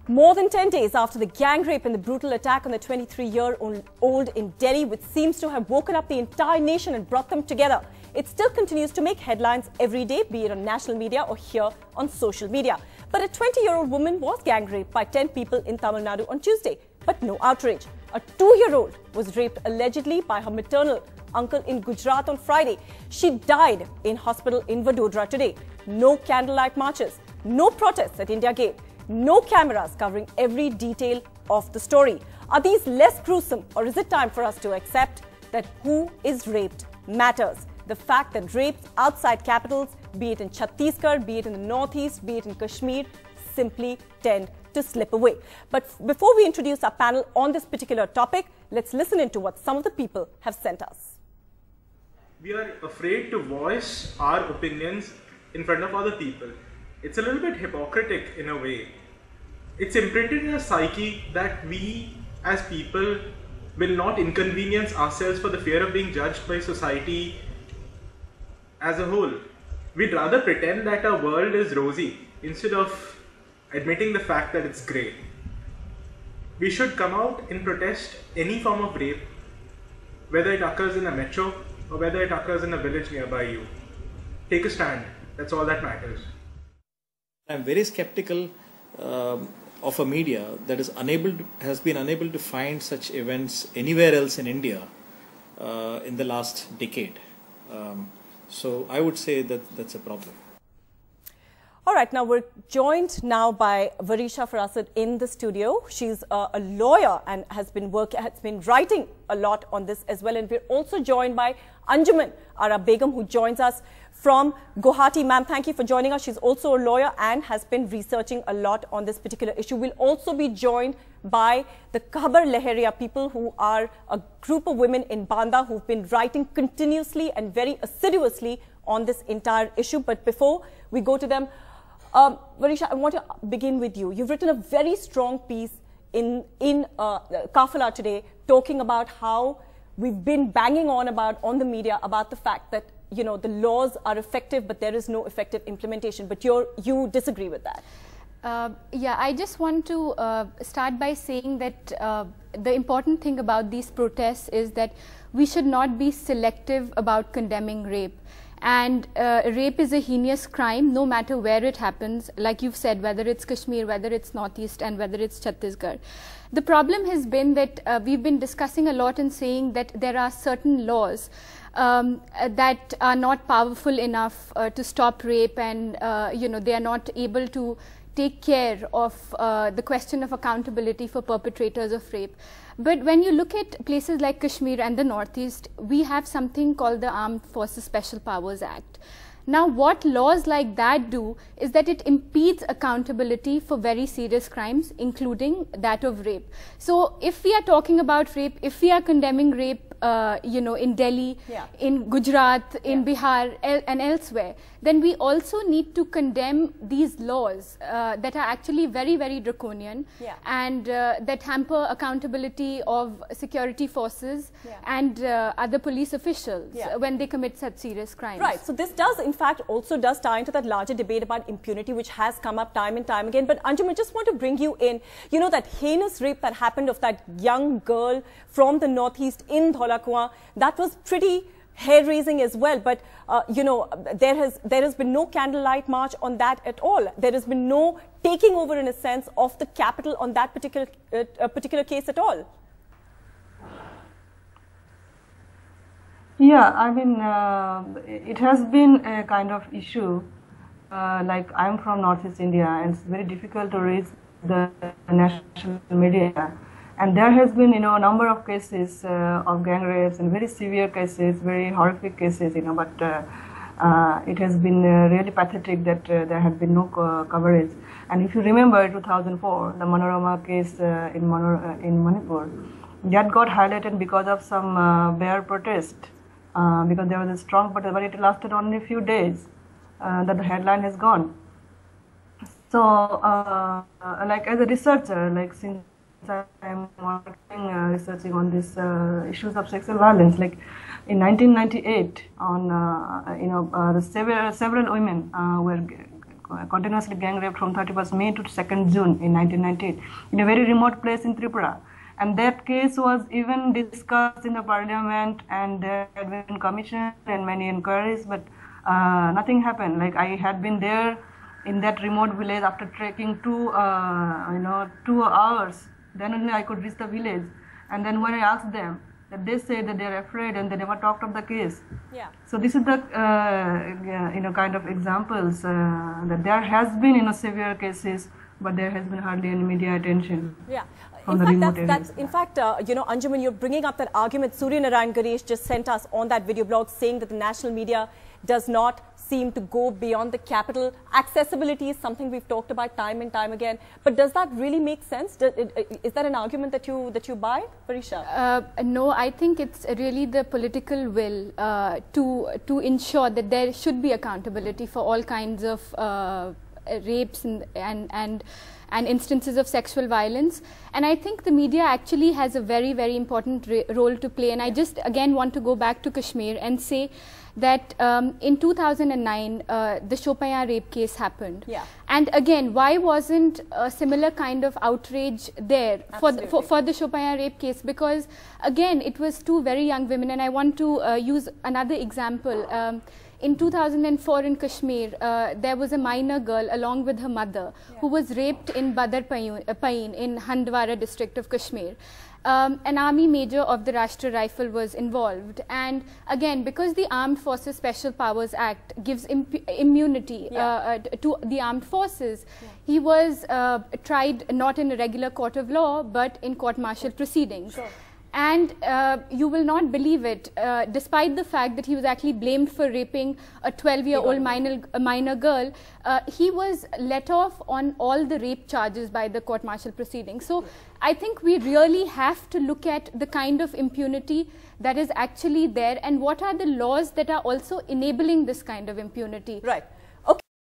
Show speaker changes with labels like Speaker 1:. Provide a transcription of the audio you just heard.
Speaker 1: More than 10 days after the gang rape and the brutal attack on the 23-year-old in Delhi, which seems to have woken up the entire nation and brought them together, it still continues to make headlines every day, be it on national media or here on social media. But a 20-year-old woman was gang raped by 10 people in Tamil Nadu on Tuesday, but no outrage. A 2-year-old was raped allegedly by her maternal uncle in Gujarat on Friday. She died in hospital in Vadodara today. No candlelight marches, no protests at India Gate. No cameras covering every detail of the story. Are these less gruesome, or is it time for us to accept that who is raped matters? The fact that rapes outside capitals, be it in Chhattisgarh, be it in the Northeast, be it in Kashmir, simply tend to slip away. But before we introduce our panel on this particular topic, let's listen into what some of the people have sent us.
Speaker 2: We are afraid to voice our opinions in front of other people. It's a little bit hypocritic in a way. It's imprinted in our psyche that we as people will not inconvenience ourselves for the fear of being judged by society as a whole. We'd rather pretend that our world is rosy instead of admitting the fact that it's grey. We should come out and protest any form of rape, whether it occurs in a metro or whether it occurs in a village nearby you. Take a stand. That's all that matters.
Speaker 3: I'm very skeptical of a media that has been unable to find such events anywhere else in India in the last decade. So I would say that that's a problem.
Speaker 1: All right, now we're joined now by Varisha Farasad in the studio. She's a lawyer and has been writing a lot on this as well. And we're also joined by Anjuman Ara Begum, who joins us from Guwahati. Ma'am, thank you for joining us. She's also a lawyer and has been researching a lot on this particular issue. We'll also be joined by the Khabar Lahariya people, who are a group of women in Banda who've been writing continuously and very assiduously on this entire issue. But before we go to them, Varisha, I want to begin with you. You've written a very strong piece in Kafala today, talking about how we've been banging on the media about the fact that, you know, the laws are effective, but there is no effective implementation. But you disagree with that.
Speaker 4: Yeah, I just want to start by saying that the important thing about these protests is that we should not be selective about condemning rape. And rape is a heinous crime, no matter where it happens, like you've said, whether it's Kashmir, whether it's Northeast, and whether it's Chhattisgarh. The problem has been that we've been discussing a lot and saying that there are certain laws that are not powerful enough to stop rape, and you know, they are not able to take care of the question of accountability for perpetrators of rape. But when you look at places like Kashmir and the Northeast, we have something called the Armed Forces Special Powers Act. Now, what laws like that do is that it impedes accountability for very serious crimes, including that of rape. So if we are talking about rape, if we are condemning rape, you know, in Delhi, in Gujarat, in Bihar, and elsewhere, then we also need to condemn these laws that are actually very, very draconian and that hamper accountability of security forces and other police officials when they commit such serious crimes.
Speaker 1: Right. So this does, in fact, also does tie into that larger debate about impunity, which has come up time and time again. But Anjum, I just want to bring you in, you know, that heinous rape that happened of that young girl from the Northeast in Dholakua, that was pretty hair-raising as well. But, you know, there has been no candlelight march on that at all. There has been no taking over, in a sense, of the capital on that particular case at all.
Speaker 5: Yeah, I mean, it has been a kind of issue. Like, I'm from Northeast India, and it's very difficult to reach the national media. And there has been, you know, a number of cases of gang rapes and very severe cases, very horrific cases, you know, but it has been really pathetic that there had been no coverage. And if you remember 2004, the Manorama case in Manipur, that got highlighted because of some bare protest, because there was a strong protest, but it lasted only a few days, that the headline has gone. So, like as a researcher, like since I'm working researching on these issues of sexual violence. Like in 1998, on several women were continuously gang raped from 31st May to 2nd June in 1998 in a very remote place in Tripura. And that case was even discussed in the parliament, and there had been commission and many inquiries, but nothing happened. Like, I had been there in that remote village after trekking 2 hours. Then only I could reach the village. And then when I asked them, that they say that they are afraid and they never talked of the case.
Speaker 1: Yeah.
Speaker 5: So this is the kind of examples that there has been severe cases, but there has been hardly any media attention.
Speaker 1: Yeah.
Speaker 5: In
Speaker 1: fact, Anjuman, you're bringing up that argument Surya Narayan Ganesh just sent us on that video blog, saying that the national media does not seem to go beyond the capital. Accessibility is something we've talked about time and time again. But does that really make sense? Is that an argument that you buy, Parisha?
Speaker 4: No, I think it's really the political will to ensure that there should be accountability for all kinds of rapes and instances of sexual violence. And I think the media actually has a very, very important role to play. And I just again want to go back to Kashmir and say that in 2009, the Chopaya rape case happened.
Speaker 1: Yeah.
Speaker 4: And again, why wasn't a similar kind of outrage there for the Chopaya rape case? Because again, it was 2 very young women, and I want to use another example. In 2004 in Kashmir, there was a minor girl along with her mother who was raped in Badar Pain in Handwara district of Kashmir. An army major of the Rashtra Rifle was involved, and again, because the Armed Forces Special Powers Act gives immunity to the armed forces, he was tried not in a regular court of law but in court-martial proceedings.
Speaker 1: Sure.
Speaker 4: And you will not believe it, despite the fact that he was actually blamed for raping a 12-year-old minor girl, he was let off on all the rape charges by the court-martial proceedings. So I think we really have to look at the kind of impunity that is actually there and what are the laws that are also enabling this kind of impunity.
Speaker 1: Right.